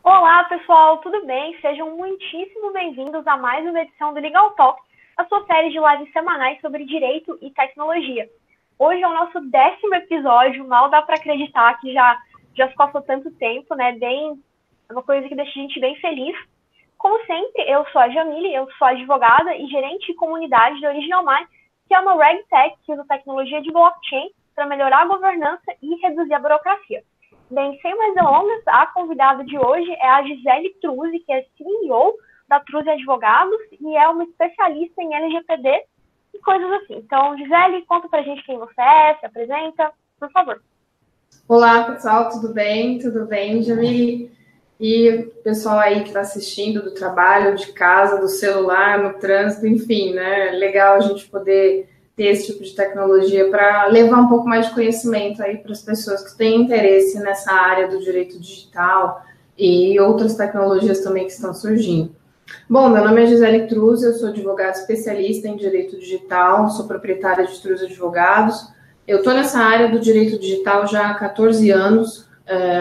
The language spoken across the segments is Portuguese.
Olá, pessoal, tudo bem? Sejam muitíssimo bem-vindos a mais uma edição do Legal Talk, a sua série de lives semanais sobre direito e tecnologia. Hoje é o nosso 10º episódio, mal dá para acreditar que já se passou tanto tempo, né? É uma coisa que deixa a gente bem feliz. Como sempre, eu sou a Jamile, eu sou advogada e gerente de comunidade da Original Mind, que é uma RegTech que usa tecnologia de blockchain para melhorar a governança e reduzir a burocracia. Bem, sem mais delongas, a convidada de hoje é a Gisele Truzzi, que é CEO da Truzzi Advogados e é uma especialista em LGPD e coisas assim. Então, Gisele, conta pra gente quem você é, se apresenta, por favor. Olá, pessoal, tudo bem? Tudo bem, Jamile? E o pessoal aí que está assistindo do trabalho, de casa, do celular, no trânsito, enfim, né? Legal a gente poder ter esse tipo de tecnologia para levar um pouco mais de conhecimento aí para as pessoas que têm interesse nessa área do direito digital e outras tecnologias também que estão surgindo. Bom, meu nome é Gisele Truzzi, eu sou advogada especialista em direito digital, sou proprietária de Truzzi Advogados. Eu estou nessa área do direito digital já há 14 anos,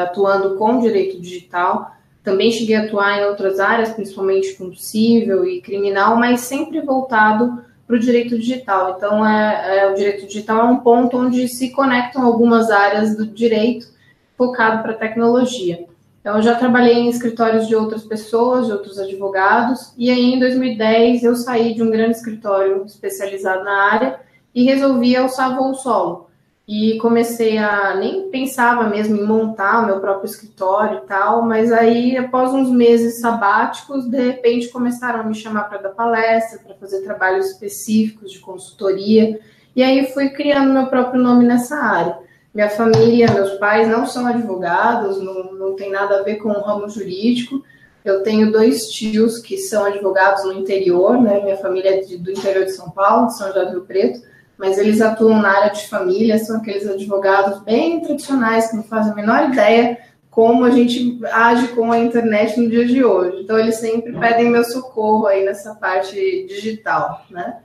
atuando com direito digital. Também cheguei a atuar em outras áreas, principalmente com civil e criminal, mas sempre voltado para o direito digital. Então, o direito digital é um ponto onde se conectam algumas áreas do direito focado para a tecnologia. Então, eu já trabalhei em escritórios de outras pessoas, de outros advogados, e aí em 2010 eu saí de um grande escritório especializado na área e resolvi alçar voo solo. E comecei nem pensava mesmo em montar o meu próprio escritório e tal, mas aí, após uns meses sabáticos, de repente começaram a me chamar para dar palestra, para fazer trabalhos específicos de consultoria, e aí fui criando meu próprio nome nessa área. Minha família, meus pais não são advogados, não tem nada a ver com o ramo jurídico. Eu tenho 2 tios que são advogados no interior, né? Minha família é do interior de São Paulo, de São José do Rio Preto, mas eles atuam na área de família, são aqueles advogados bem tradicionais que não fazem a menor ideia como a gente age com a internet no dia de hoje. Então, eles sempre pedem meu socorro aí nessa parte digital, né?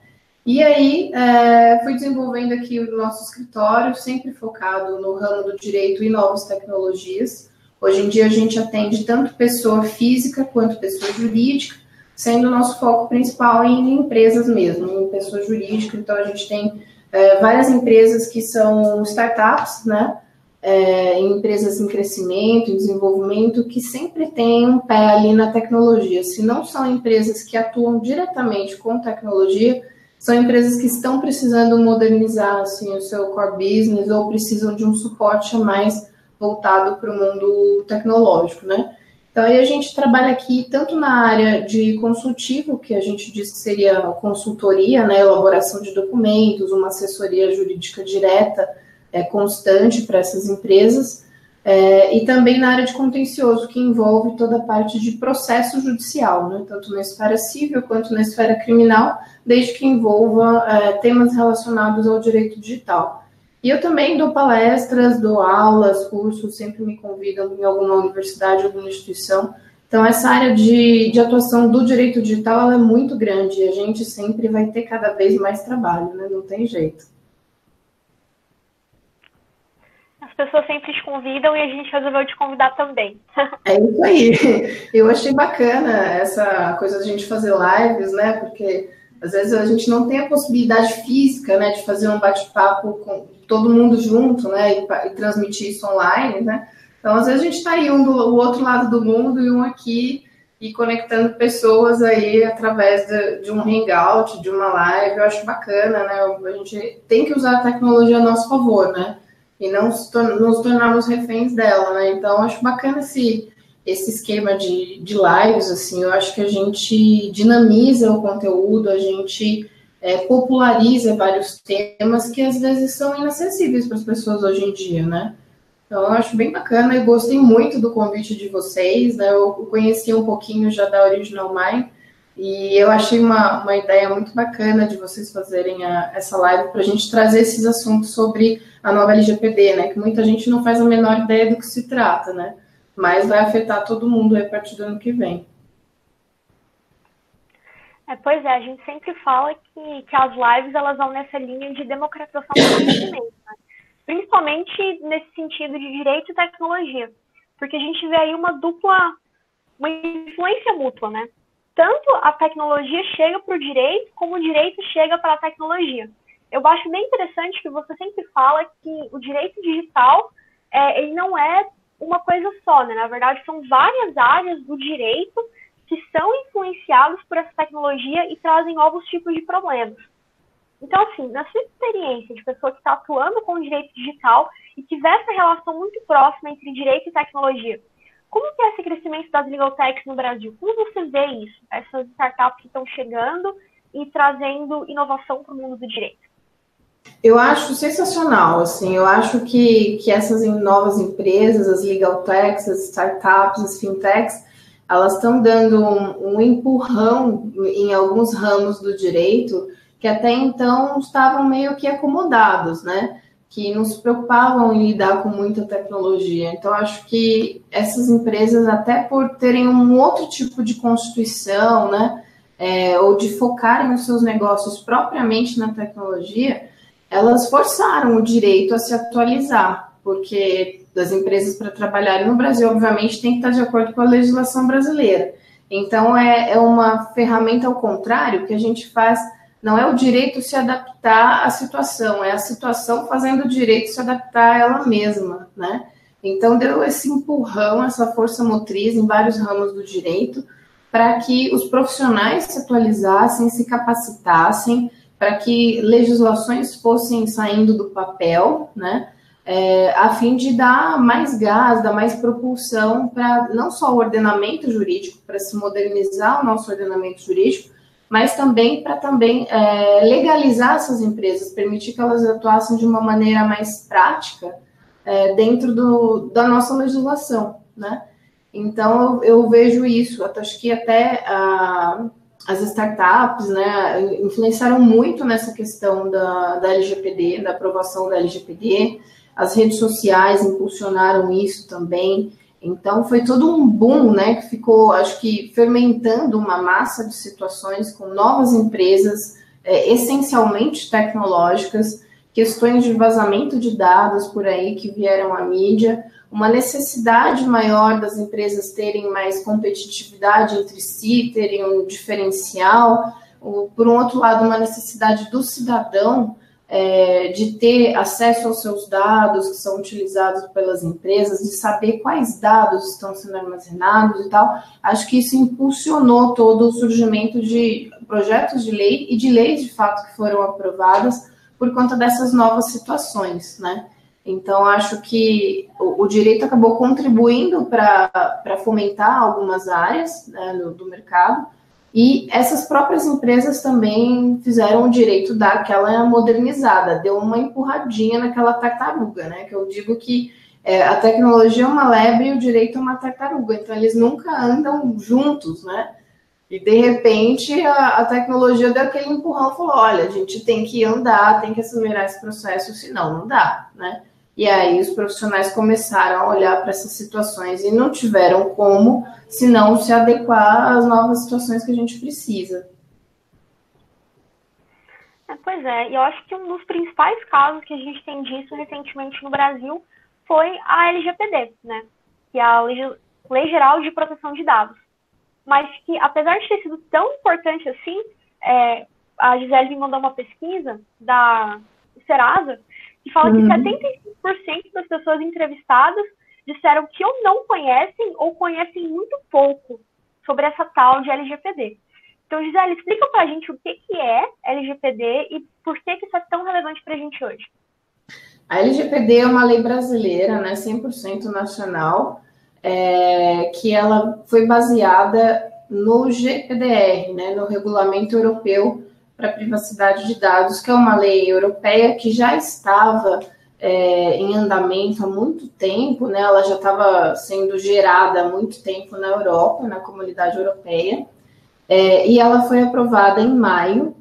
E aí, fui desenvolvendo aqui o nosso escritório, sempre focado no ramo do direito e novas tecnologias. Hoje em dia, a gente atende tanto pessoa física quanto pessoa jurídica, sendo o nosso foco principal em empresas mesmo, em pessoa jurídica. Então, a gente tem várias empresas que são startups, né? Empresas em crescimento, em desenvolvimento, que sempre têm um pé ali na tecnologia. Se não são empresas que atuam diretamente com tecnologia, são empresas que estão precisando modernizar assim, o seu core business ou precisam de um suporte mais voltado para o mundo tecnológico, né? Então, aí a gente trabalha aqui tanto na área de consultivo, que a gente diz que seria a consultoria, né, elaboração de documentos, uma assessoria jurídica direta, constante para essas empresas, e também na área de contencioso, que envolve toda a parte de processo judicial, né, tanto na esfera civil quanto na esfera criminal, desde que envolva temas relacionados ao direito digital. E eu também dou palestras, dou aulas, cursos, sempre me convidam em alguma universidade, alguma instituição. Então, essa área de atuação do direito digital ela é muito grande e a gente sempre vai ter cada vez mais trabalho, né? Não tem jeito. As pessoas sempre te convidam e a gente resolveu te convidar também. É isso aí. Eu achei bacana essa coisa de a gente fazer lives, né? Porque às vezes a gente não tem a possibilidade física, né, de fazer um bate-papo com todo mundo junto, né, e transmitir isso online, né? Então, às vezes a gente está aí do outro lado do mundo e um aqui e conectando pessoas aí através de um hangout, de uma live. Eu acho bacana, né? A gente tem que usar a tecnologia a nosso favor, né? E não nos tornarmos reféns dela, né? Então, eu acho bacana esse esquema de lives, assim, eu acho que a gente dinamiza o conteúdo, a gente populariza vários temas que às vezes são inacessíveis para as pessoas hoje em dia, né? Então, eu acho bem bacana e gostei muito do convite de vocês, né? Eu conheci um pouquinho já da Original Mind e eu achei uma ideia muito bacana de vocês fazerem essa live para a gente trazer esses assuntos sobre a nova LGPD, né? Que muita gente não faz a menor ideia do que se trata, né? Mas vai afetar todo mundo aí a partir do ano que vem. Pois é, a gente sempre fala que as lives elas vão nessa linha de democratização do conhecimento, né? Principalmente nesse sentido de direito e tecnologia, porque a gente vê aí uma dupla uma influência mútua, né? Tanto a tecnologia chega para o direito, como o direito chega para a tecnologia. Eu acho bem interessante que você sempre fala que o direito digital, ele não é uma coisa só, né? Na verdade, são várias áreas do direito que são influenciadas por essa tecnologia e trazem novos tipos de problemas. Então, assim, na sua experiência de pessoa que está atuando com o direito digital e que vê essa relação muito próxima entre direito e tecnologia, como que é esse crescimento das legal techs no Brasil? Como você vê isso? Essas startups que estão chegando e trazendo inovação para o mundo do direito? Eu acho sensacional, assim, eu acho que essas novas empresas, as legal techs, as startups, as fintechs, elas estão dando um empurrão em alguns ramos do direito que até então estavam meio que acomodados, né? Que não se preocupavam em lidar com muita tecnologia. Então, acho que essas empresas, até por terem um outro tipo de constituição, né? Ou de focarem os seus negócios propriamente na tecnologia, elas forçaram o direito a se atualizar, porque das empresas para trabalharem no Brasil, obviamente, tem que estar de acordo com a legislação brasileira. Então, é uma ferramenta ao contrário que a gente faz. Não é o direito se adaptar à situação, é a situação fazendo o direito se adaptar a ela mesma, né? Então, deu esse empurrão, essa força motriz em vários ramos do direito, para que os profissionais se atualizassem, se capacitassem, para que legislações fossem saindo do papel, né? A fim de dar mais gás, dar mais propulsão para não só o ordenamento jurídico, para se modernizar o nosso ordenamento jurídico, mas também para legalizar essas empresas, permitir que elas atuassem de uma maneira mais prática dentro da nossa legislação, né? Então, eu vejo isso, acho que até as startups, né, influenciaram muito nessa questão da LGPD, da aprovação da LGPD, as redes sociais impulsionaram isso também. Então, foi todo um boom, né, que ficou, acho que, fermentando uma massa de situações com novas empresas, essencialmente tecnológicas, questões de vazamento de dados por aí que vieram à mídia, uma necessidade maior das empresas terem mais competitividade entre si, terem um diferencial, por um outro lado, uma necessidade do cidadão de ter acesso aos seus dados que são utilizados pelas empresas, de saber quais dados estão sendo armazenados e tal. Acho que isso impulsionou todo o surgimento de projetos de lei e de leis, de fato, que foram aprovadas por conta dessas novas situações, né? Então, acho que o direito acabou contribuindo para fomentar algumas áreas, né, do mercado, e essas próprias empresas também fizeram o direito dar aquela modernizada, deu uma empurradinha naquela tartaruga, né? Que eu digo que a tecnologia é uma lebre e o direito é uma tartaruga, então eles nunca andam juntos, né? E de repente a tecnologia deu aquele empurrão e falou: olha, a gente tem que andar, tem que acelerar esse processo, senão não dá, né? E aí os profissionais começaram a olhar para essas situações e não tiveram como, se não se adequar às novas situações que a gente precisa. Pois é, e eu acho que um dos principais casos que a gente tem disso recentemente no Brasil foi a LGPD, né? Que é a Lei Geral de Proteção de Dados. Mas que, apesar de ter sido tão importante assim, a Gisele me mandou uma pesquisa da Serasa, que fala que 75% das pessoas entrevistadas disseram que ou não conhecem ou conhecem muito pouco sobre essa tal de LGPD. Então, Gisele, explica pra gente o que é LGPD e por que isso é tão relevante pra gente hoje. A LGPD é uma lei brasileira, né, 100% nacional, que ela foi baseada no GDPR, né, no Regulamento Europeu para a Privacidade de Dados, que é uma lei europeia que já estava em andamento há muito tempo, né? Ela já estava sendo gerada há muito tempo na Europa, na Comunidade Europeia, e ela foi aprovada em maio,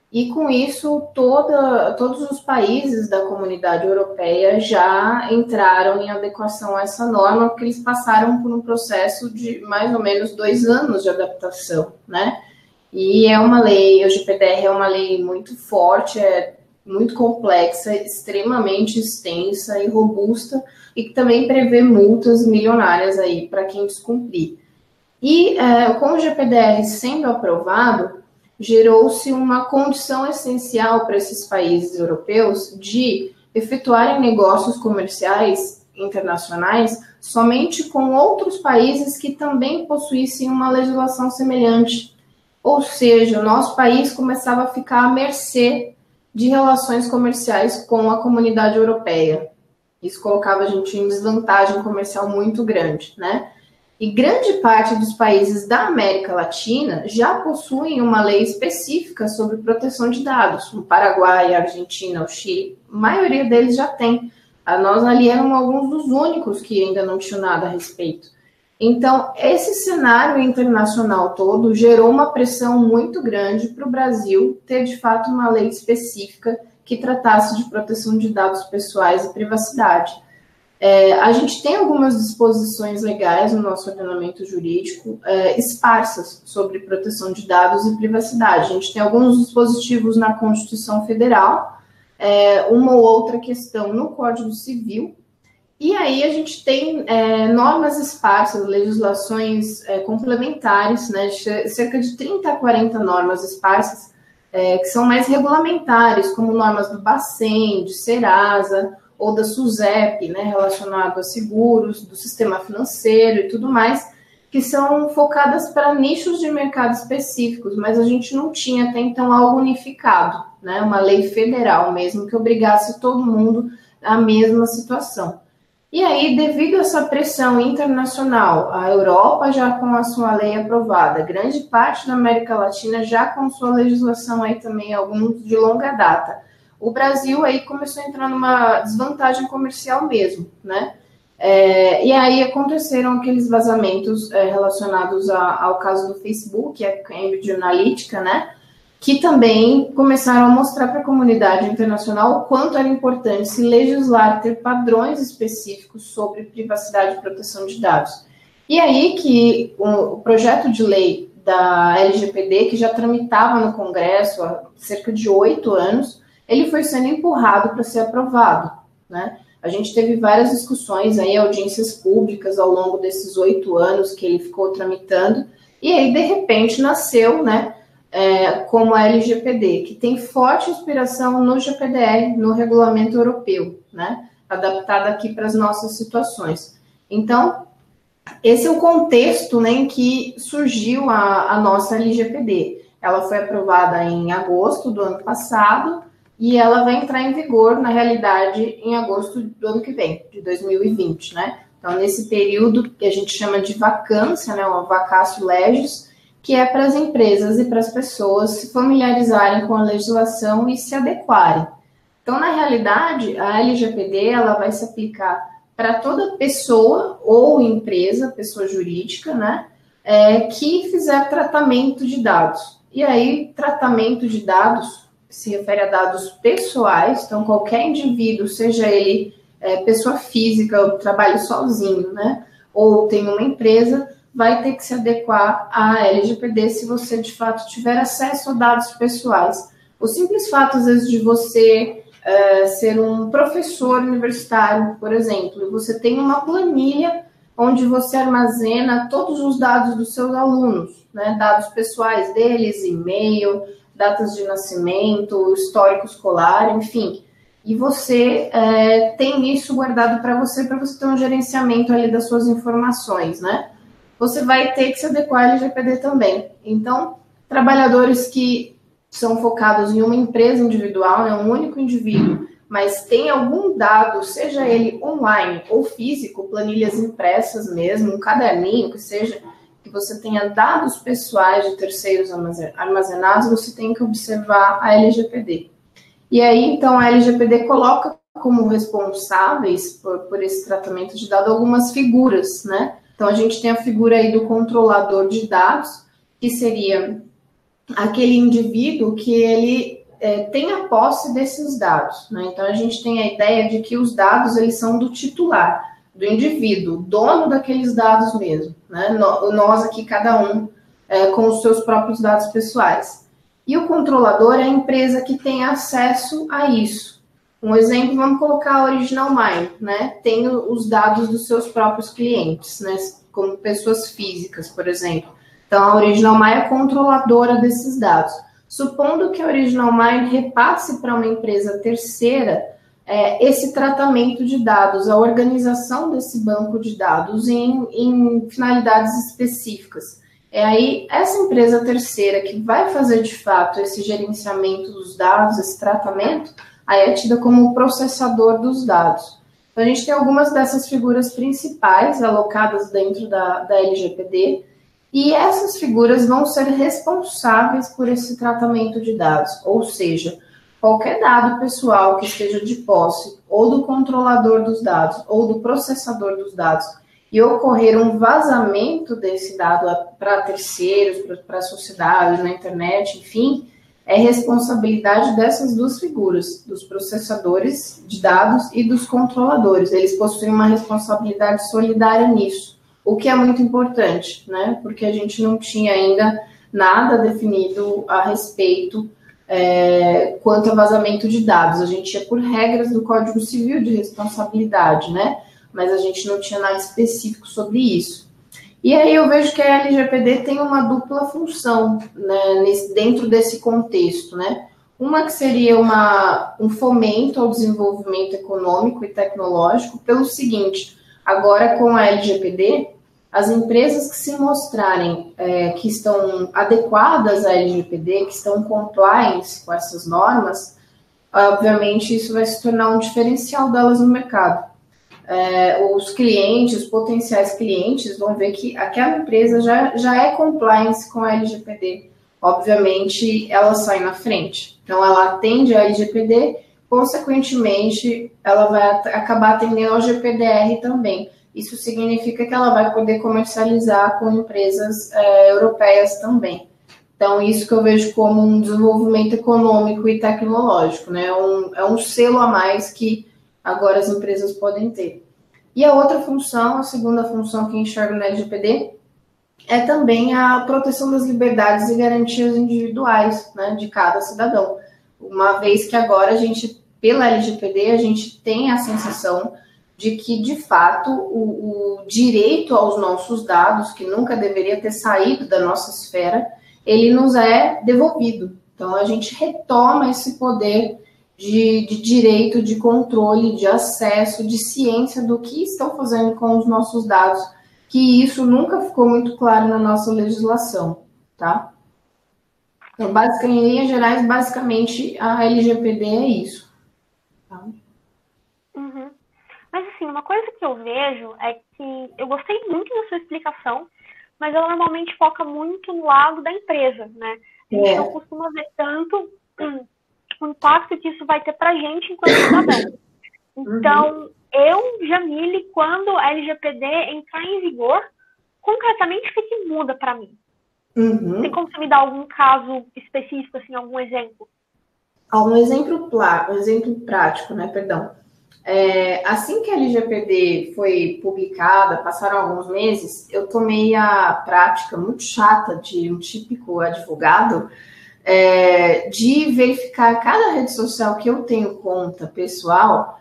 e com isso todos os países da Comunidade Europeia já entraram em adequação a essa norma, porque eles passaram por um processo de mais ou menos 2 anos de adaptação, né? E é uma lei, o GDPR é uma lei muito forte, muito complexa, extremamente extensa e robusta, e que também prevê multas milionárias aí para quem descumprir. E com o GPDR sendo aprovado, gerou-se uma condição essencial para esses países europeus de efetuarem negócios comerciais internacionais somente com outros países que também possuíssem uma legislação semelhante. Ou seja, o nosso país começava a ficar à mercê de relações comerciais com a comunidade europeia. Isso colocava a gente em desvantagem comercial muito grande, né? E grande parte dos países da América Latina já possuem uma lei específica sobre proteção de dados. O Paraguai, a Argentina, o Chile, a maioria deles já tem. Nós ali éramos alguns dos únicos que ainda não tinham nada a respeito. Então, esse cenário internacional todo gerou uma pressão muito grande para o Brasil ter, de fato, uma lei específica que tratasse de proteção de dados pessoais e privacidade. A gente tem algumas disposições legais no nosso ordenamento jurídico esparsas sobre proteção de dados e privacidade. A gente tem alguns dispositivos na Constituição Federal, uma ou outra questão no Código Civil, e aí a gente tem normas esparsas, legislações complementares, né, cerca de 30 a 40 normas esparsas, que são mais regulamentares, como normas do Bacen, de Serasa, ou da SUSEP, né, relacionado a seguros, do sistema financeiro e tudo mais, que são focadas para nichos de mercado específicos, mas a gente não tinha até então algo unificado, né, uma lei federal mesmo, que obrigasse todo mundo à mesma situação. E aí, devido a essa pressão internacional, a Europa já com a sua lei aprovada, grande parte da América Latina já com sua legislação aí também, alguns de longa data, o Brasil aí começou a entrar numa desvantagem comercial mesmo, né? E aí aconteceram aqueles vazamentos relacionados ao caso do Facebook, a Cambridge Analytica, né? Que também começaram a mostrar para a comunidade internacional o quanto era importante se legislar, ter padrões específicos sobre privacidade e proteção de dados. E aí que o projeto de lei da LGPD, que já tramitava no Congresso há cerca de 8 anos, ele foi sendo empurrado para ser aprovado, né? A gente teve várias discussões aí, audiências públicas ao longo desses 8 anos que ele ficou tramitando, e aí, de repente, nasceu, né, como a LGPD, que tem forte inspiração no GPDR, no regulamento europeu, né, adaptada aqui para as nossas situações. Então, esse é o contexto, né, em que surgiu a nossa LGPD. Ela foi aprovada em agosto do ano passado, e ela vai entrar em vigor, na realidade, em agosto do ano que vem, de 2020, né? Então, nesse período que a gente chama de vacância, né, o vacatio legis, que é para as empresas e para as pessoas se familiarizarem com a legislação e se adequarem. Então, na realidade, a LGPD ela vai se aplicar para toda pessoa ou empresa, pessoa jurídica, né, que fizer tratamento de dados. E aí, tratamento de dados se refere a dados pessoais, então qualquer indivíduo, seja ele pessoa física, ou trabalhe sozinho, né, ou tem uma empresa, vai ter que se adequar à LGPD se você, de fato, tiver acesso a dados pessoais. O simples fato, às vezes, de você ser um professor universitário, por exemplo, e você tem uma planilha onde você armazena todos os dados dos seus alunos, né, dados pessoais deles, e-mail, datas de nascimento, histórico escolar, enfim. E você tem isso guardado para você ter um gerenciamento ali das suas informações, né? Você vai ter que se adequar à LGPD também. Então, trabalhadores que são focados em uma empresa individual, né, um único indivíduo, mas tem algum dado, seja ele online ou físico, planilhas impressas mesmo, um caderninho, que seja que você tenha dados pessoais de terceiros armazenados, você tem que observar a LGPD. E aí, então, a LGPD coloca como responsáveis por esse tratamento de dados algumas figuras, né? Então, a gente tem a figura aí do controlador de dados, que seria aquele indivíduo que ele tem a posse desses dados, né? Então, a gente tem a ideia de que os dados, eles são do titular, do indivíduo, dono daqueles dados mesmo, né? Nós aqui, cada um, com os seus próprios dados pessoais. E o controlador é a empresa que tem acesso a isso. Um exemplo, vamos colocar a Original Mine, né? Tem os dados dos seus próprios clientes, né? Como pessoas físicas, por exemplo. Então, a Original Mine é controladora desses dados. Supondo que a Original Mine repasse para uma empresa terceira esse tratamento de dados, a organização desse banco de dados em finalidades específicas. É aí essa empresa terceira que vai fazer de fato esse gerenciamento dos dados, esse tratamento, aí é tida como processador dos dados. Então, a gente tem algumas dessas figuras principais alocadas dentro da LGPD, e essas figuras vão ser responsáveis por esse tratamento de dados, ou seja, qualquer dado pessoal que esteja de posse ou do controlador dos dados ou do processador dos dados e ocorrer um vazamento desse dado para terceiros, para a sociedade, na internet, enfim, é responsabilidade dessas duas figuras, dos processadores de dados e dos controladores. Eles possuem uma responsabilidade solidária nisso, o que é muito importante, né? Porque a gente não tinha ainda nada definido a respeito quanto a vazamento de dados. A gente ia por regras do Código Civil de responsabilidade, né? Mas a gente não tinha nada específico sobre isso. E aí eu vejo que a LGPD tem uma dupla função, né, dentro desse contexto, né? Uma que seria um fomento ao desenvolvimento econômico e tecnológico, pelo seguinte: agora com a LGPD, as empresas que se mostrarem que estão adequadas à LGPD, que estão compliance com essas normas, obviamente isso vai se tornar um diferencial delas no mercado. Os clientes, os potenciais clientes vão ver que aquela empresa já é compliance com a LGPD. Obviamente, ela sai na frente. Então, ela atende a LGPD, consequentemente, ela vai acabar atendendo ao GPDR também. Isso significa que ela vai poder comercializar com empresas europeias também. Então, isso que eu vejo como um desenvolvimento econômico e tecnológico, né? É um selo a mais que agora as empresas podem ter. E a outra função, a segunda função que enxergo na LGPD, é também a proteção das liberdades e garantias individuais, né, de cada cidadão. Uma vez que agora pela LGPD, a gente tem a sensação de que, de fato, o direito aos nossos dados, que nunca deveria ter saído da nossa esfera, ele nos é devolvido. Então, a gente retoma esse poder de direito, de controle, de acesso, de ciência do que estão fazendo com os nossos dados, que isso nunca ficou muito claro na nossa legislação, tá? Então, em linhas gerais, basicamente, a LGPD é isso. Tá? Uhum. Mas, assim, uma coisa que eu vejo é que eu gostei muito da sua explicação, mas ela normalmente foca muito no lado da empresa, né? A gente não costuma ver tanto o impacto que isso vai ter para a gente enquanto cidadão. Então, eu, Jamile, quando a LGPD entrar em vigor, concretamente, o que muda para mim? Tem como você me dar algum caso específico, assim, algum exemplo? Um exemplo prático, né? Perdão. Assim que a LGPD foi publicada, passaram alguns meses, eu tomei a prática muito chata de um típico advogado, de verificar cada rede social que eu tenho conta pessoal,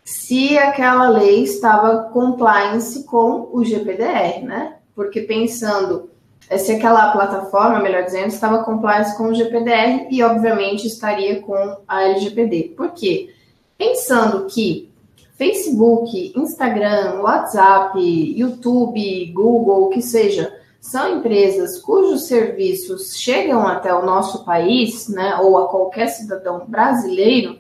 se aquela lei estava compliance com o GPDR, né? Porque pensando se aquela plataforma, melhor dizendo, estava compliance com o GPDR e, obviamente, estaria com a LGPD. Por quê? Pensando que Facebook, Instagram, WhatsApp, YouTube, Google, o que seja, são empresas cujos serviços chegam até o nosso país, né, ou a qualquer cidadão brasileiro,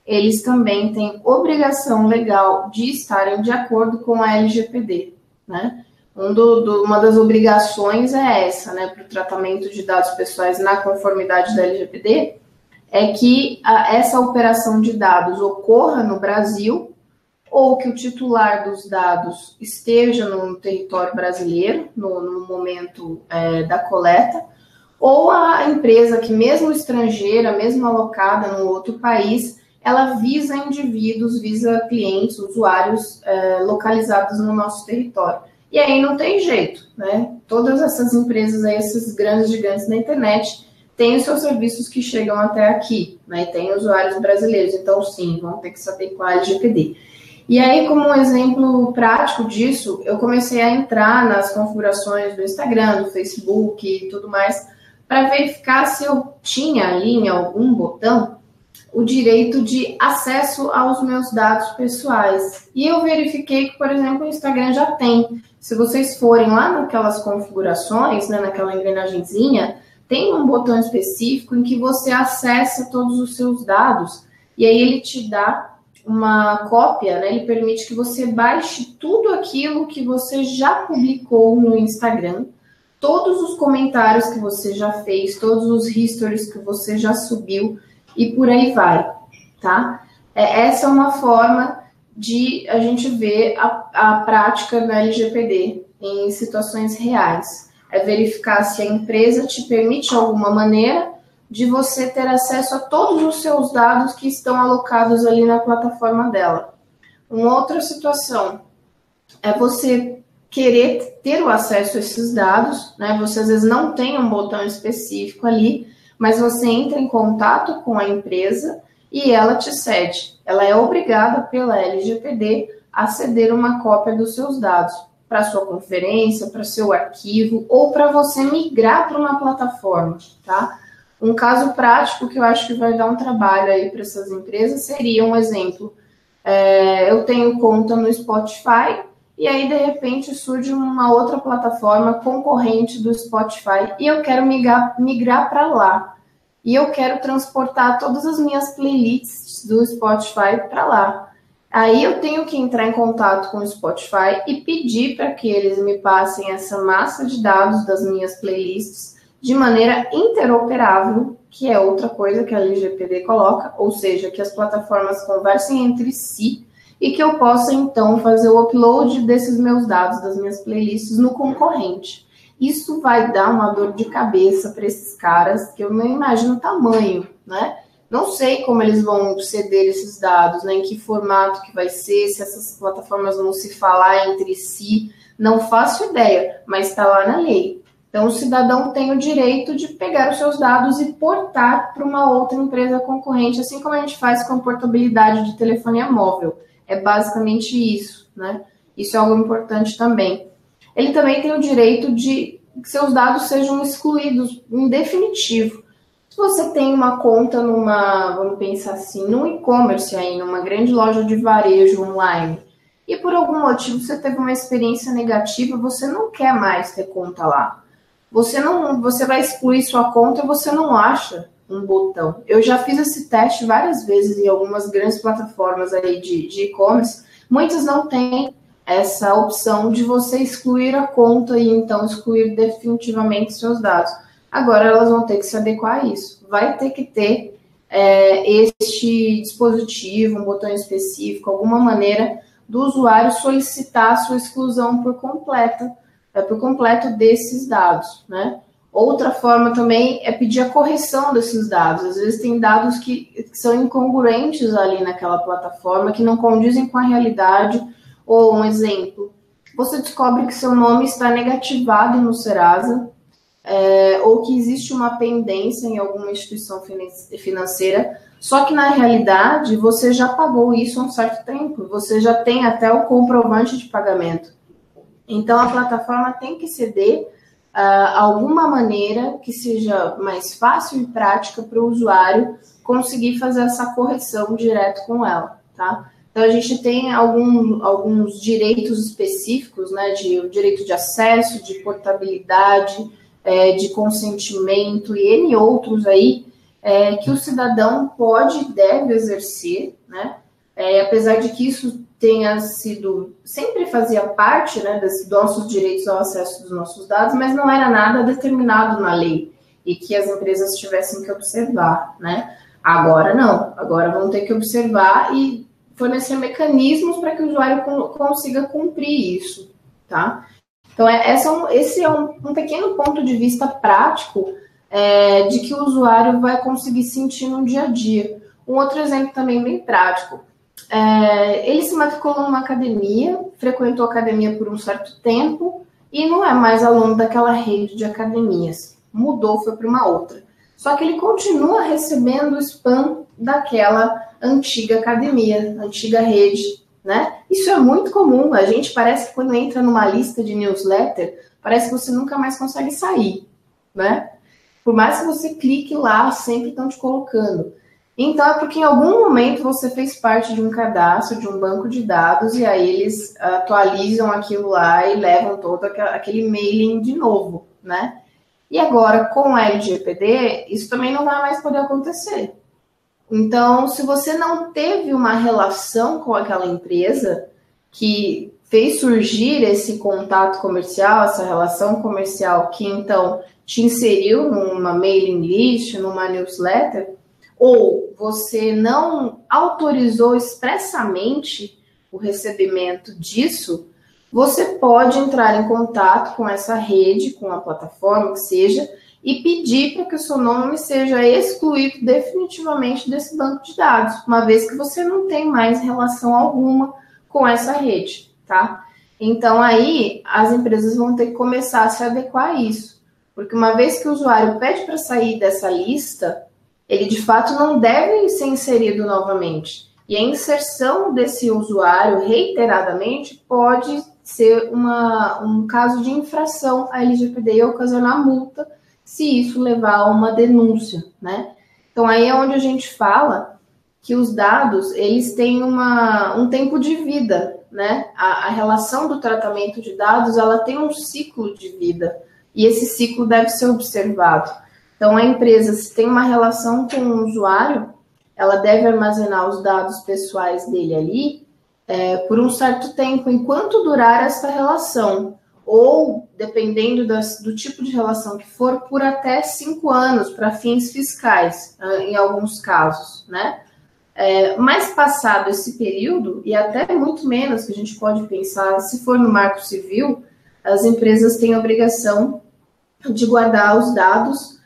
eles também têm obrigação legal de estarem de acordo com a LGPD, né? Uma das obrigações é essa, né, para o tratamento de dados pessoais na conformidade da LGPD, é que essa operação de dados ocorra no Brasil, ou que o titular dos dados esteja no território brasileiro, no momento da coleta, ou a empresa que, mesmo estrangeira, mesmo alocada no outro país, ela visa indivíduos, visa clientes, usuários localizados no nosso território. E aí não tem jeito, né? Todas essas empresas aí, esses grandes gigantes da internet, tem os seus serviços que chegam até aqui, né? E tem usuários brasileiros, então sim, vão ter que se adequar ao LGPD. E aí, como um exemplo prático disso, eu comecei a entrar nas configurações do Instagram, do Facebook e tudo mais, para verificar se eu tinha ali em algum botão o direito de acesso aos meus dados pessoais. E eu verifiquei que, por exemplo, o Instagram já tem. Se vocês forem lá naquelas configurações, né, naquela engrenagemzinha, tem um botão específico em que você acessa todos os seus dados e aí ele te dá uma cópia, né? Ele permite que você baixe tudo aquilo que você já publicou no Instagram, todos os comentários que você já fez, todos os stories que você já subiu e por aí vai, tá? Essa é uma forma de a gente ver a prática da LGPD em situações reais. É verificar se a empresa te permite alguma maneira de você ter acesso a todos os seus dados que estão alocados ali na plataforma dela. Uma outra situação é você querer ter o acesso a esses dados, né? Você às vezes não tem um botão específico ali, mas você entra em contato com a empresa e ela te cede. Ela é obrigada pela LGPD a ceder uma cópia dos seus dados para sua conferência, para seu arquivo ou para você migrar para uma plataforma, tá? Um caso prático que eu acho que vai dar um trabalho aí para essas empresas seria um exemplo. Eu tenho conta no Spotify e aí, de repente, surge uma outra plataforma concorrente do Spotify e eu quero migrar para lá. E eu quero transportar todas as minhas playlists do Spotify para lá. Aí eu tenho que entrar em contato com o Spotify e pedir para que eles me passem essa massa de dados das minhas playlists de maneira interoperável, que é outra coisa que a LGPD coloca, ou seja, que as plataformas conversem entre si e que eu possa, então, fazer o upload desses meus dados, das minhas playlists, no concorrente. Isso vai dar uma dor de cabeça para esses caras, que eu não imagino o tamanho, né? Não sei como eles vão ceder esses dados, né? Em que formato que vai ser, se essas plataformas vão se falar entre si, não faço ideia, mas está lá na lei. Então, o cidadão tem o direito de pegar os seus dados e portar para uma outra empresa concorrente, assim como a gente faz com a portabilidade de telefonia móvel. É basicamente isso, né? Isso é algo importante também. Ele também tem o direito de que seus dados sejam excluídos em definitivo. Se você tem uma conta vamos pensar assim, num e-commerce aí, numa grande loja de varejo online, e por algum motivo você teve uma experiência negativa, você não quer mais ter conta lá. Você vai excluir sua conta e você não acha um botão. Eu já fiz esse teste várias vezes em algumas grandes plataformas aí de e-commerce. Muitas não têm essa opção de você excluir a conta e então excluir definitivamente seus dados. Agora elas vão ter que se adequar a isso. Vai ter que ter este dispositivo, um botão específico, alguma maneira do usuário solicitar a sua exclusão por completo desses dados, né? Outra forma também é pedir a correção desses dados. Às vezes tem dados que são incongruentes ali naquela plataforma, que não condizem com a realidade. Ou um exemplo, você descobre que seu nome está negativado no Serasa, ou que existe uma pendência em alguma instituição financeira, só que na realidade você já pagou isso há um certo tempo, você já tem até o comprovante de pagamento. Então a plataforma tem que ceder alguma maneira que seja mais fácil e prática para o usuário conseguir fazer essa correção direto com ela, tá? Então, a gente tem alguns direitos específicos, né, o direito de acesso, de portabilidade, de consentimento e N outros aí, que o cidadão pode e deve exercer, né, apesar de que isso sempre fazia parte, né, dos nossos direitos ao acesso dos nossos dados, mas não era nada determinado na lei e que as empresas tivessem que observar, né. Agora não, agora vão ter que observar e fornecer mecanismos para que o usuário consiga cumprir isso, tá? Então, esse é um pequeno ponto de vista prático de que o usuário vai conseguir sentir no dia a dia. Um outro exemplo também bem prático. Ele se matriculou numa academia, frequentou a academia por um certo tempo e não é mais aluno daquela rede de academias. Mudou, foi para uma outra. só que ele continua recebendo o spam daquela antiga academia, antiga rede, né? Isso é muito comum. A gente parece que quando entra numa lista de newsletter, parece que você nunca mais consegue sair, né? Por mais que você clique lá, sempre estão te colocando. Então, é porque em algum momento você fez parte de um cadastro, de um banco de dados, e aí eles atualizam aquilo lá e levam todo aquele mailing de novo, né? E agora, com a LGPD, isso também não vai mais poder acontecer. Então, se você não teve uma relação com aquela empresa que fez surgir esse contato comercial, essa relação comercial que, então, te inseriu numa mailing list, numa newsletter, ou você não autorizou expressamente o recebimento disso, você pode entrar em contato com essa rede, com a plataforma que seja, e pedir para que o seu nome seja excluído definitivamente desse banco de dados, uma vez que você não tem mais relação alguma com essa rede, tá? Então, aí, as empresas vão ter que começar a se adequar a isso, porque uma vez que o usuário pede para sair dessa lista, ele, de fato, não deve ser inserido novamente. E a inserção desse usuário reiteradamente pode ser um caso de infração à LGPD e ocasionar multa se isso levar a uma denúncia, né? Então, aí é onde a gente fala que os dados, eles têm um tempo de vida, né? A relação do tratamento de dados, ela tem um ciclo de vida, e esse ciclo deve ser observado. Então, a empresa, se tem uma relação com o usuário, ela deve armazenar os dados pessoais dele ali por um certo tempo, enquanto durar essa relação. Ou, dependendo do tipo de relação que for, por até 5 anos, para fins fiscais, em alguns casos, né? Mas passado esse período, e até muito menos, que a gente pode pensar, se for no Marco Civil, as empresas têm a obrigação de guardar os dados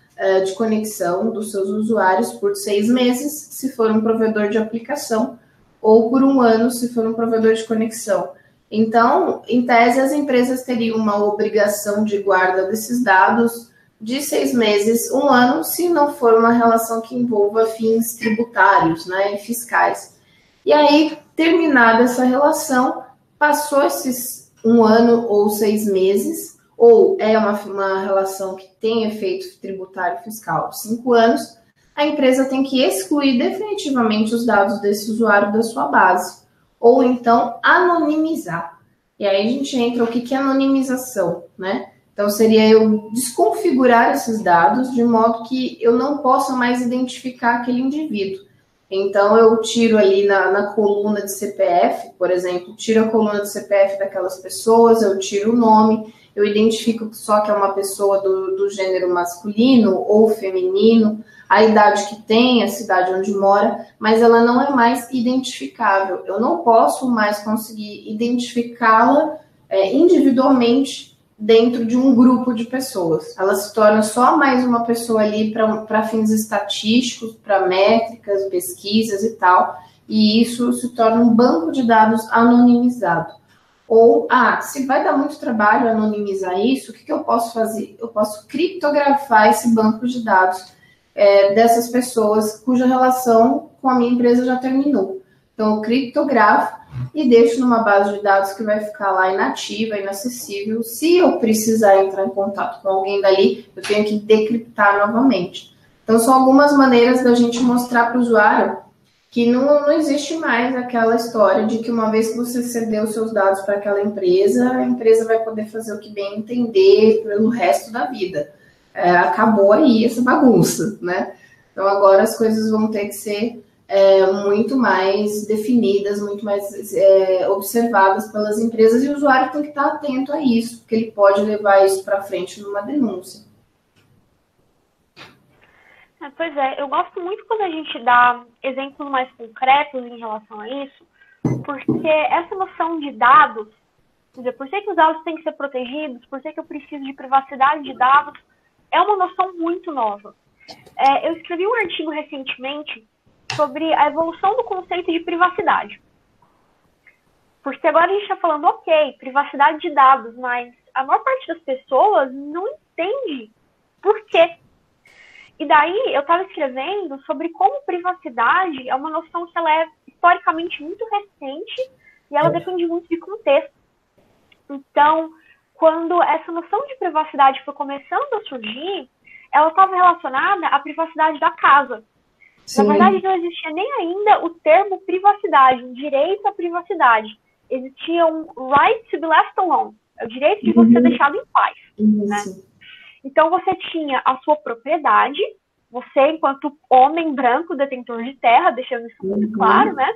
de conexão dos seus usuários por 6 meses, se for um provedor de aplicação, ou por 1 ano, se for um provedor de conexão. Então, em tese, as empresas teriam uma obrigação de guarda desses dados de 6 meses, 1 ano, se não for uma relação que envolva fins tributários, né, e fiscais. E aí, terminada essa relação, passou esses 1 ano ou 6 meses, ou é uma relação que tem efeito tributário fiscal 5 anos, a empresa tem que excluir definitivamente os dados desse usuário da sua base, ou então anonimizar. E aí a gente entra o que é anonimização, né? Então seria eu desconfigurar esses dados de modo que eu não possa mais identificar aquele indivíduo. Então eu tiro ali na coluna de CPF, por exemplo, tiro a coluna de CPF daquelas pessoas, eu tiro o nome, eu identifico só que é uma pessoa do gênero masculino ou feminino, a idade que tem, a cidade onde mora, mas ela não é mais identificável. Eu não posso mais conseguir identificá-la individualmente dentro de um grupo de pessoas. Ela se torna só mais uma pessoa ali para fins estatísticos, para métricas, pesquisas e tal, e isso se torna um banco de dados anonimizado. Ou, se vai dar muito trabalho anonimizar isso, o que eu posso fazer? Eu posso criptografar esse banco de dados dessas pessoas cuja relação com a minha empresa já terminou. Então, eu criptografo e deixo numa base de dados que vai ficar lá inativa, inacessível. Se eu precisar entrar em contato com alguém dali, eu tenho que decriptar novamente. Então, são algumas maneiras da gente mostrar para o usuário que não existe mais aquela história de que uma vez que você cedeu os seus dados para aquela empresa, a empresa vai poder fazer o que bem entender pelo resto da vida. Acabou aí essa bagunça, né? Então agora as coisas vão ter que ser muito mais definidas, muito mais observadas pelas empresas, e o usuário tem que estar atento a isso, porque ele pode levar isso para frente numa denúncia. Pois é, eu gosto muito quando a gente dá exemplos mais concretos em relação a isso, porque essa noção de dados, quer dizer, por que os dados têm que ser protegidos, por que eu preciso de privacidade de dados, é uma noção muito nova. Eu escrevi um artigo recentemente sobre a evolução do conceito de privacidade. Porque agora a gente está falando, ok, privacidade de dados, mas a maior parte das pessoas não entende por quê. E daí eu estava escrevendo sobre como privacidade é uma noção que ela é historicamente muito recente e ela depende muito de contexto. Então, quando essa noção de privacidade foi começando a surgir, ela estava relacionada à privacidade da casa. Sim. Na verdade, não existia nem ainda o termo privacidade, um direito à privacidade. Existia um right to be left alone, é o direito de você ser deixado em paz. Né? Então, você tinha a sua propriedade, você, enquanto homem branco, detentor de terra, deixando isso muito claro, né?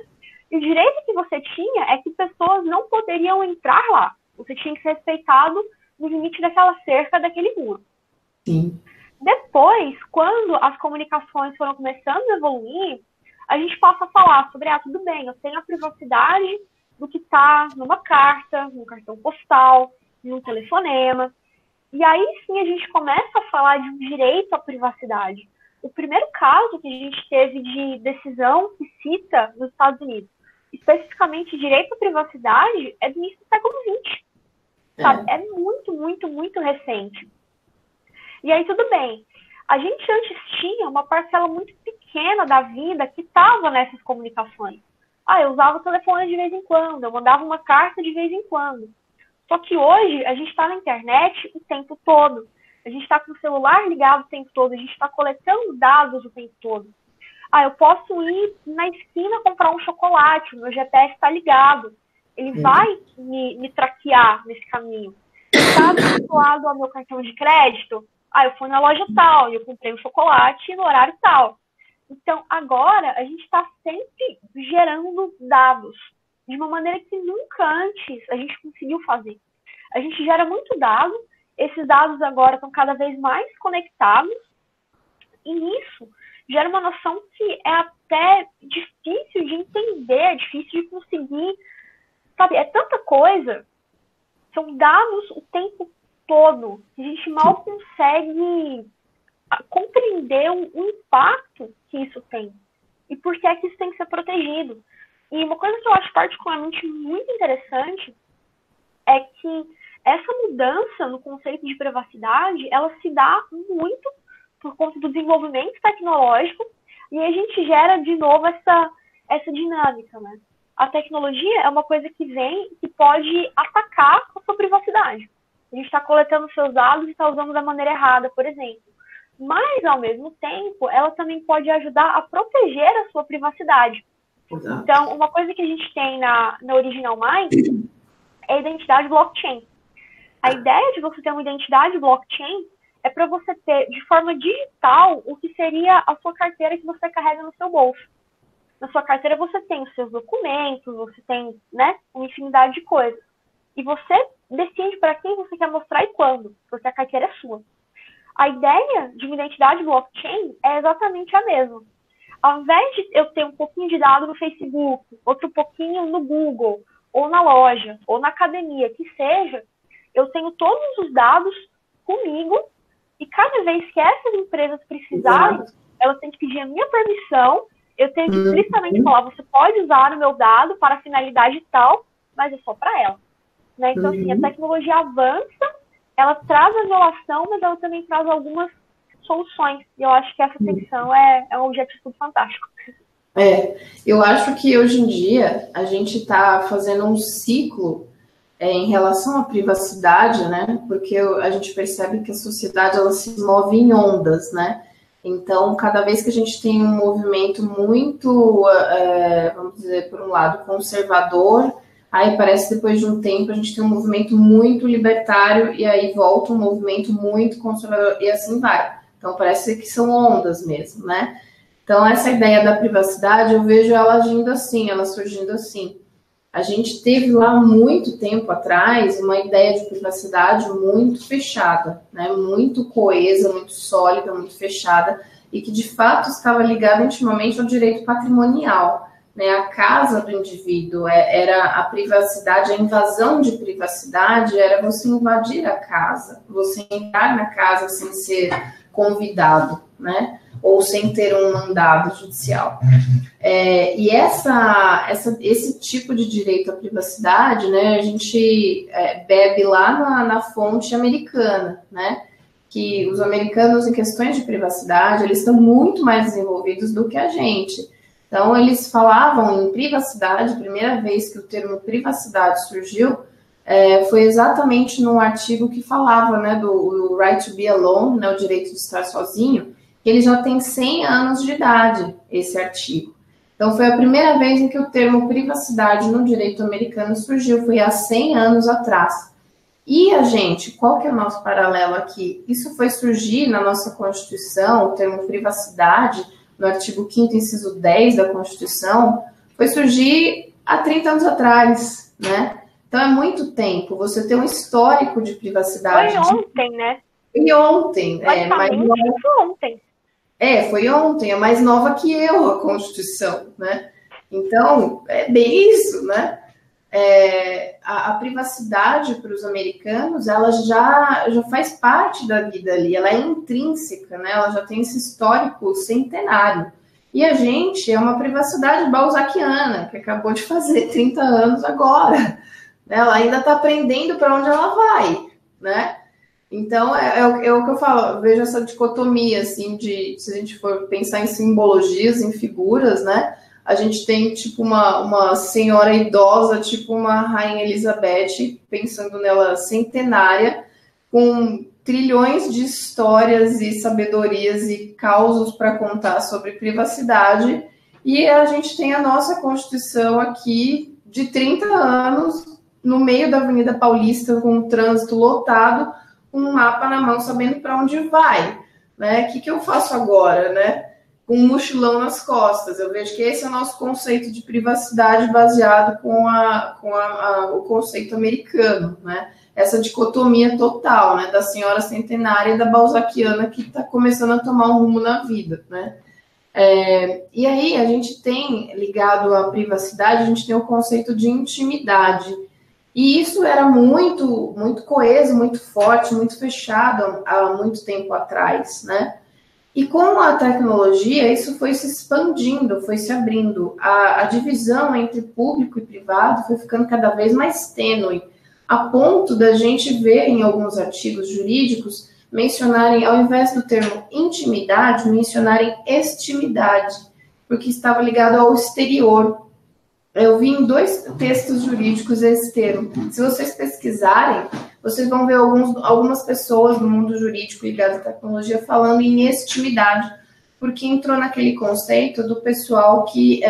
E o direito que você tinha é que pessoas não poderiam entrar lá. Você tinha que ser respeitado no limite daquela cerca, daquele muro. Sim. Depois, quando as comunicações foram começando a evoluir, a gente passa a falar sobre, tudo bem, eu tenho a privacidade do que está numa carta, num cartão postal, num telefonema. E aí sim a gente começa a falar de um direito à privacidade. O primeiro caso que a gente teve de decisão que cita nos Estados Unidos, especificamente direito à privacidade, é do início do século XX. Sabe? É muito, muito, muito recente. E aí tudo bem. A gente antes tinha uma parcela muito pequena da vida que estava nessas comunicações. Eu usava o telefone de vez em quando, eu mandava uma carta de vez em quando. Só que hoje a gente está na internet o tempo todo. A gente está com o celular ligado o tempo todo, a gente está coletando dados o tempo todo. Eu posso ir na esquina comprar um chocolate, o meu GPS está ligado. Ele vai me traquear nesse caminho. Está vinculado ao meu cartão de crédito? Eu fui na loja tal, e eu comprei um chocolate no horário tal. Então, agora, a gente está sempre gerando dados de uma maneira que nunca antes a gente conseguiu fazer. A gente gera muito dado, esses dados agora estão cada vez mais conectados, e nisso gera uma noção que é até difícil de entender, difícil de conseguir, sabe? É tanta coisa, são dados o tempo todo, que a gente mal consegue compreender o impacto que isso tem e por que é que isso tem que ser protegido. E uma coisa que eu acho particularmente muito interessante é que essa mudança no conceito de privacidade, ela se dá muito por conta do desenvolvimento tecnológico e a gente gera de novo essa dinâmica, né? A tecnologia é uma coisa que vem e que pode atacar a sua privacidade. A gente está coletando seus dados e está usando da maneira errada, por exemplo. Mas, ao mesmo tempo, ela também pode ajudar a proteger a sua privacidade. Exato. Então, uma coisa que a gente tem na Original Minds é a identidade blockchain. A ideia de você ter uma identidade blockchain é para você ter, de forma digital, o que seria a sua carteira que você carrega no seu bolso. Na sua carteira você tem os seus documentos, você tem, né, uma infinidade de coisas. E você decide para quem você quer mostrar e quando, porque a carteira é sua. A ideia de uma identidade blockchain é exatamente a mesma. Ao invés de eu ter um pouquinho de dado no Facebook, outro pouquinho no Google, ou na loja, ou na academia, que seja, eu tenho todos os dados comigo e cada vez que essas empresas precisarem, elas têm que pedir a minha permissão, eu tenho que explicitamente falar, você pode usar o meu dado para finalidade tal, mas é só para ela. Né? Então, assim, a tecnologia avança, ela traz a violação, mas ela também traz algumas soluções. E eu acho que essa tensão é um objeto de estudo fantástico. Eu acho que hoje em dia a gente está fazendo um ciclo em relação à privacidade, né? Porque a gente percebe que a sociedade ela se move em ondas, né? Então, cada vez que a gente tem um movimento muito, vamos dizer, por um lado, conservador, aí parece que depois de um tempo a gente tem um movimento muito libertário e aí volta um movimento muito conservador e assim vai. Então, parece que são ondas mesmo, né? Então, essa ideia da privacidade, eu vejo ela agindo assim, ela surgindo assim. A gente teve lá muito tempo atrás uma ideia de privacidade muito fechada, né? Muito coesa, muito sólida, muito fechada e que, de fato, estava ligada intimamente ao direito patrimonial. Né, a casa do indivíduo era a privacidade, a invasão de privacidade era você invadir a casa, você entrar na casa sem ser convidado, né, ou sem ter um mandado judicial. E esse tipo de direito à privacidade, né, a gente bebe lá na fonte americana, né, que os americanos, em questões de privacidade, eles estão muito mais desenvolvidos do que a gente. Então, eles falavam em privacidade, a primeira vez que o termo privacidade surgiu, foi exatamente num artigo que falava, né, do Right to be Alone, né, o direito de estar sozinho, que ele já tem 100 anos de idade, esse artigo. Então, foi a primeira vez em que o termo privacidade no direito americano surgiu, foi há 100 anos atrás. E a gente, qual que é o nosso paralelo aqui? Isso foi surgir na nossa Constituição, o termo privacidade, no artigo 5º, inciso 10 da Constituição, foi surgir há 30 anos atrás, né? Então, é muito tempo. Você tem um histórico de privacidade. Foi ontem, né? Foi ontem. Foi ontem. Foi ontem. É mais nova que eu, a Constituição, né? Então, é bem isso, né? A privacidade para os americanos, ela já faz parte da vida ali. Ela é intrínseca, né? Ela já tem esse histórico centenário. E a gente é uma privacidade balzaquiana, que acabou de fazer 30 anos agora. Ela ainda está aprendendo para onde ela vai, né? Então, é o que eu falo, eu vejo essa dicotomia, assim, se a gente for pensar em simbologias, em figuras, né? A gente tem, tipo, uma senhora idosa, tipo uma Rainha Elizabeth, pensando nela centenária, com trilhões de histórias e sabedorias e causos para contar sobre privacidade, e a gente tem a nossa Constituição aqui de 30 anos, no meio da Avenida Paulista, com um trânsito lotado, com um mapa na mão, sabendo para onde vai, né? O que eu faço agora, né? Com um mochilão nas costas. Eu vejo que esse é o nosso conceito de privacidade baseado com o conceito americano, né? Essa dicotomia total, né? Da senhora centenária e da balzaquiana que está começando a tomar um rumo na vida, né? E aí a gente tem, ligado à privacidade, a gente tem o conceito de intimidade. E isso era muito, muito coeso, muito forte, muito fechado há muito tempo atrás, né? E com a tecnologia, isso foi se expandindo, foi se abrindo. A divisão entre público e privado foi ficando cada vez mais tênue, a ponto da gente ver em alguns artigos jurídicos mencionarem, ao invés do termo intimidade, mencionarem extimidade, porque estava ligado ao exterior. Eu vi em 2 textos jurídicos esse termo. Se vocês pesquisarem, vocês vão ver algumas pessoas do mundo jurídico ligadas à tecnologia falando em extimidade, porque entrou naquele conceito do pessoal que,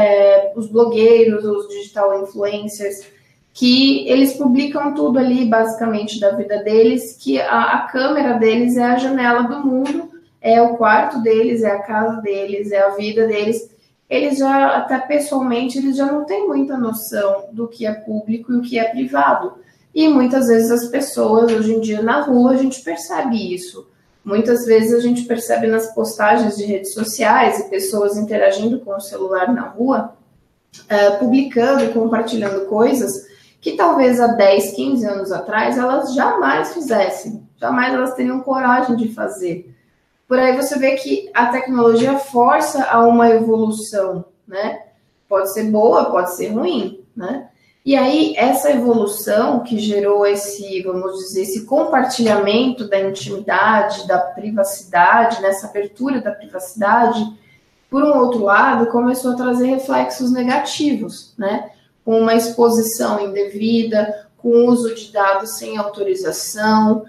os blogueiros, os digital influencers, que eles publicam tudo ali, basicamente, da vida deles, que a câmera deles é a janela do mundo, é o quarto deles, é a casa deles, é a vida deles. Eles já, até pessoalmente, eles já não têm muita noção do que é público e o que é privado. E muitas vezes as pessoas, hoje em dia, na rua, a gente percebe isso. Muitas vezes a gente percebe nas postagens de redes sociais e pessoas interagindo com o celular na rua, publicando e compartilhando coisas que talvez há 10, 15 anos atrás elas jamais fizessem, jamais elas teriam coragem de fazer. Por aí você vê que a tecnologia força a uma evolução, né? Pode ser boa, pode ser ruim, né? E aí, essa evolução que gerou esse, vamos dizer, esse compartilhamento da intimidade, da privacidade, nessa abertura da privacidade, por um outro lado, começou a trazer reflexos negativos, né? Com uma exposição indevida, com uso de dados sem autorização,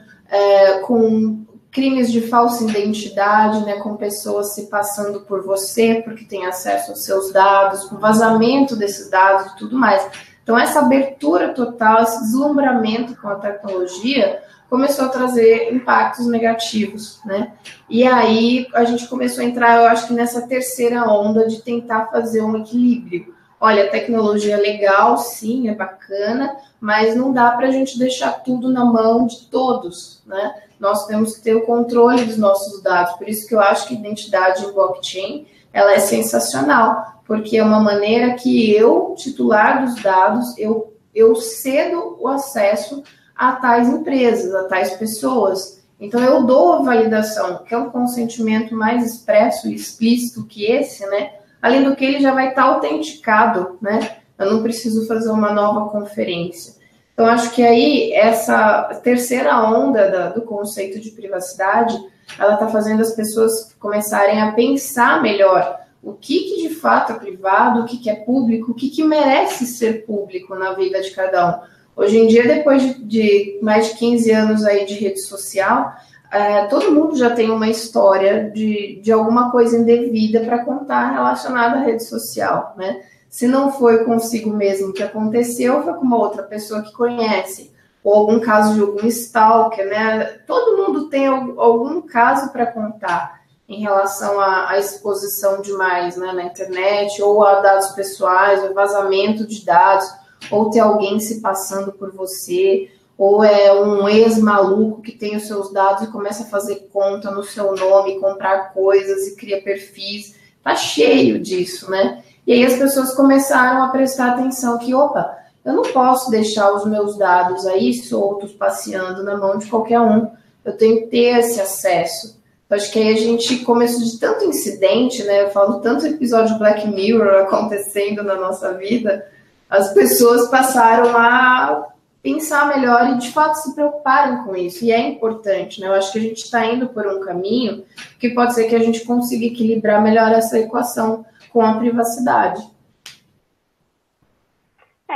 com crimes de falsa identidade, né, com pessoas se passando por você porque tem acesso aos seus dados, com vazamento desses dados e tudo mais. Então, essa abertura total, esse deslumbramento com a tecnologia começou a trazer impactos negativos, né? E aí a gente começou a entrar, eu acho que nessa terceira onda de tentar fazer um equilíbrio. Olha, a tecnologia é legal, sim, é bacana, mas não dá para a gente deixar tudo na mão de todos, né? Nós temos que ter o controle dos nossos dados, por isso que eu acho que a identidade em blockchain, ela é sensacional, porque é uma maneira que eu, titular dos dados, eu cedo o acesso a tais empresas, a tais pessoas. Então, eu dou a validação, que é um consentimento mais expresso e explícito que esse, né? Além do que ele já vai estar autenticado, né? Eu não preciso fazer uma nova conferência. Então, acho que aí essa terceira onda do conceito de privacidade, ela está fazendo as pessoas começarem a pensar melhor o que de fato é privado, o que é público, o que merece ser público na vida de cada um. Hoje em dia, depois de mais de 15 anos aí de rede social, todo mundo já tem uma história de alguma coisa indevida para contar relacionada à rede social, né? Se não foi consigo mesmo que aconteceu, foi com uma outra pessoa que conhece, ou algum caso de algum stalker, né? Todo mundo tem algum caso para contar em relação à exposição demais, né, na internet, ou a dados pessoais, ou vazamento de dados, ou ter alguém se passando por você, ou é um ex-maluco que tem os seus dados e começa a fazer conta no seu nome, comprar coisas e cria perfis. Tá cheio disso, né? E aí as pessoas começaram a prestar atenção que, opa, eu não posso deixar os meus dados aí soltos, passeando na mão de qualquer um. Eu tenho que ter esse acesso. Eu acho que aí a gente começou de tanto incidente, né? Eu falo tanto episódio Black Mirror acontecendo na nossa vida, as pessoas passaram a pensar melhor e, de fato, se preocuparem com isso. E é importante, né? Eu acho que a gente está indo por um caminho que pode ser que a gente consiga equilibrar melhor essa equação com a privacidade.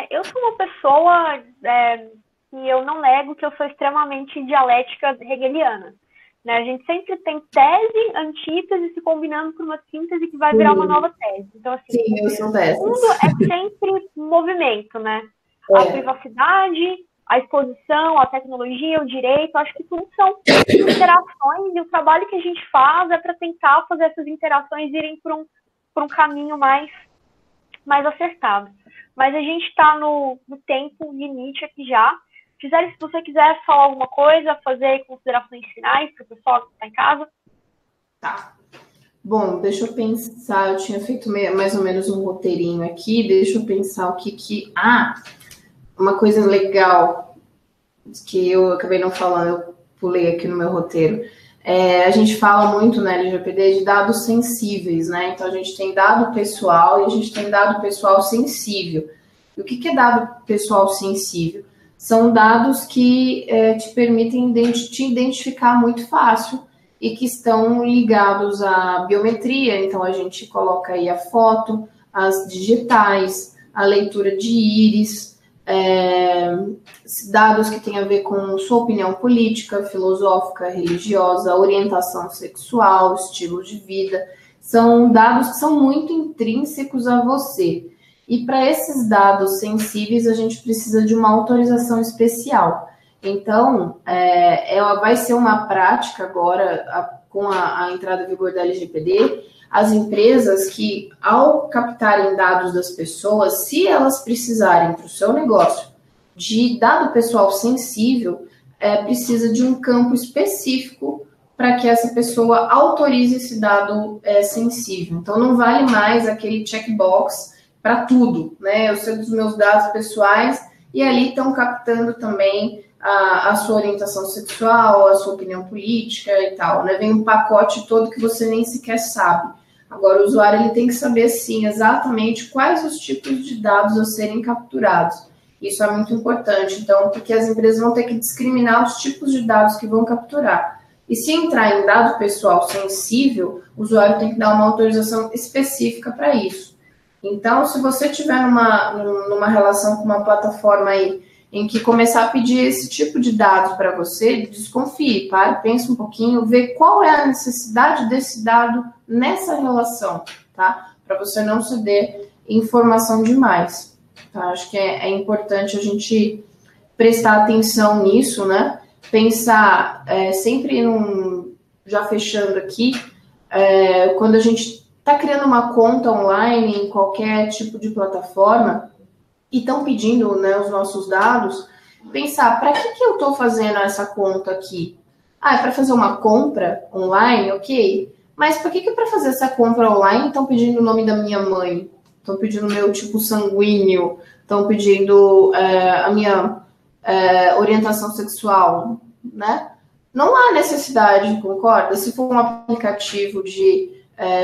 Eu sou uma pessoa e eu não nego que eu sou extremamente dialética hegeliana. Né? A gente sempre tem tese, antítese se combinando por uma síntese que vai virar uma nova tese. Então, assim, sim, eu sou dessas. O mundo é sempre movimento, né? A privacidade, a exposição, a tecnologia, o direito, acho que tudo são interações, e o trabalho que a gente faz é para tentar fazer essas interações irem por um caminho mais acertado. Mas a gente está no tempo limite aqui já. Se você quiser falar alguma coisa, fazer considerações finais para o pessoal que está em casa. Tá. Bom, deixa eu pensar. Eu tinha feito mais ou menos um roteirinho aqui. Deixa eu pensar o que... uma coisa legal que eu acabei não falando, eu pulei aqui no meu roteiro. A gente fala muito na LGPD de dados sensíveis, né? Então, a gente tem dado pessoal e a gente tem dado pessoal sensível. E o que é dado pessoal sensível? São dados que te permitem te identificar muito fácil e que estão ligados à biometria. Então, a gente coloca aí a foto, as digitais, a leitura de íris, dados que têm a ver com sua opinião política, filosófica, religiosa, orientação sexual, estilo de vida. São dados que são muito intrínsecos a você. E para esses dados sensíveis, a gente precisa de uma autorização especial. Então, vai ser uma prática agora, com a entrada em vigor da LGPD, as empresas que, ao captarem dados das pessoas, se elas precisarem para o seu negócio de dado pessoal sensível, precisa de um campo específico para que essa pessoa autorize esse dado sensível. Então, não vale mais aquele checkbox para tudo, né? Eu sei dos meus dados pessoais e ali estão captando também a sua orientação sexual, a sua opinião política e tal, né? Vem um pacote todo que você nem sequer sabe. Agora, o usuário ele tem que saber, sim, exatamente quais os tipos de dados a serem capturados. Isso é muito importante, então, porque as empresas vão ter que discriminar os tipos de dados que vão capturar. E se entrar em dado pessoal sensível, o usuário tem que dar uma autorização específica para isso. Então, se você tiver numa relação com uma plataforma aí em que começar a pedir esse tipo de dados para você, desconfie, pense um pouquinho, vê qual é a necessidade desse dado nessa relação, tá? Para você não ceder informação demais, tá? Acho que é importante a gente prestar atenção nisso, né? Pensar sempre já fechando aqui, quando a gente está criando uma conta online em qualquer tipo de plataforma e estão pedindo, né, os nossos dados, pensar, para que eu estou fazendo essa conta aqui? É para fazer uma compra online, ok? Mas por que para fazer essa compra online estão pedindo o nome da minha mãe? Estão pedindo o meu tipo sanguíneo? Estão pedindo a minha orientação sexual, né? Não há necessidade, concorda? Se for um aplicativo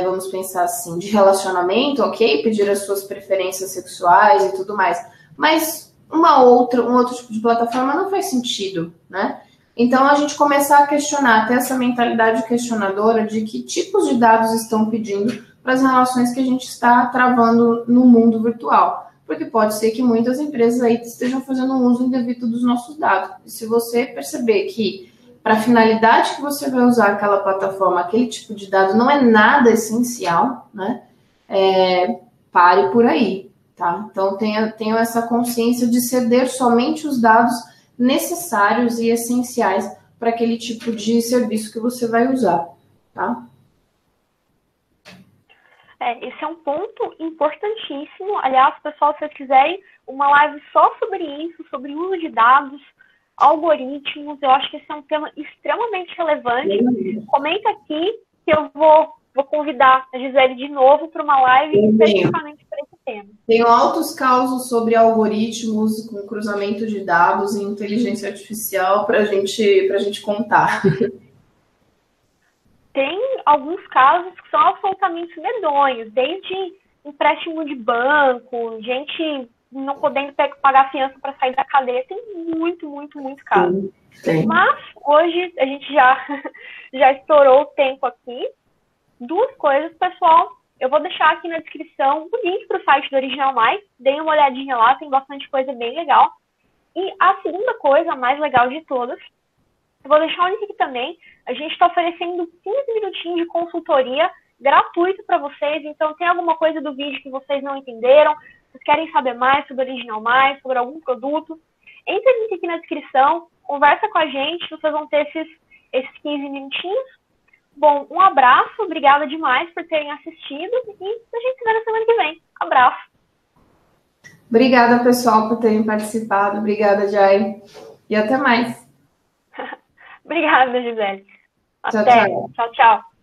vamos pensar assim, de relacionamento, ok, pedir as suas preferências sexuais e tudo mais, mas um outro tipo de plataforma não faz sentido, né? Então, a gente começar a questionar, ter essa mentalidade questionadora de que tipos de dados estão pedindo para as relações que a gente está travando no mundo virtual. Porque pode ser que muitas empresas aí estejam fazendo um uso indevido dos nossos dados. E se você perceber que para a finalidade que você vai usar aquela plataforma, aquele tipo de dado não é nada essencial, né? Pare por aí, tá? Então, tenha essa consciência de ceder somente os dados necessários e essenciais para aquele tipo de serviço que você vai usar, tá? Esse é um ponto importantíssimo. Aliás, pessoal, se vocês quiserem uma live só sobre isso, sobre o uso de dados, algoritmos, eu acho que esse é um tema extremamente relevante. Comenta aqui que eu vou convidar a Gisele de novo para uma live especificamente para esse tema. Tenho altos causos sobre algoritmos com cruzamento de dados e inteligência artificial para a gente contar. Tem alguns casos que são absolutamente medonhos, desde empréstimo de banco, gente não podendo pagar fiança para sair da cadeia, tem muito caso. Sim. Mas hoje a gente já estourou o tempo aqui. Duas coisas, pessoal. Eu vou deixar aqui na descrição o link para o site do Original Mais. Deem uma olhadinha lá, tem bastante coisa bem legal. E a segunda coisa, a mais legal de todas, eu vou deixar o link aqui também. A gente está oferecendo 15 minutinhos de consultoria gratuito para vocês. Então, tem alguma coisa do vídeo que vocês não entenderam, vocês querem saber mais sobre o Original Mais, sobre algum produto, entre o link aqui na descrição, conversa com a gente, vocês vão ter esses 15 minutinhos. Bom, um abraço, obrigada demais por terem assistido e a gente se vê na semana que vem. Abraço. Obrigada, pessoal, por terem participado. Obrigada, Jai. E até mais. Obrigada, Gisele. Tchau, Até. tchau. Tchau, tchau.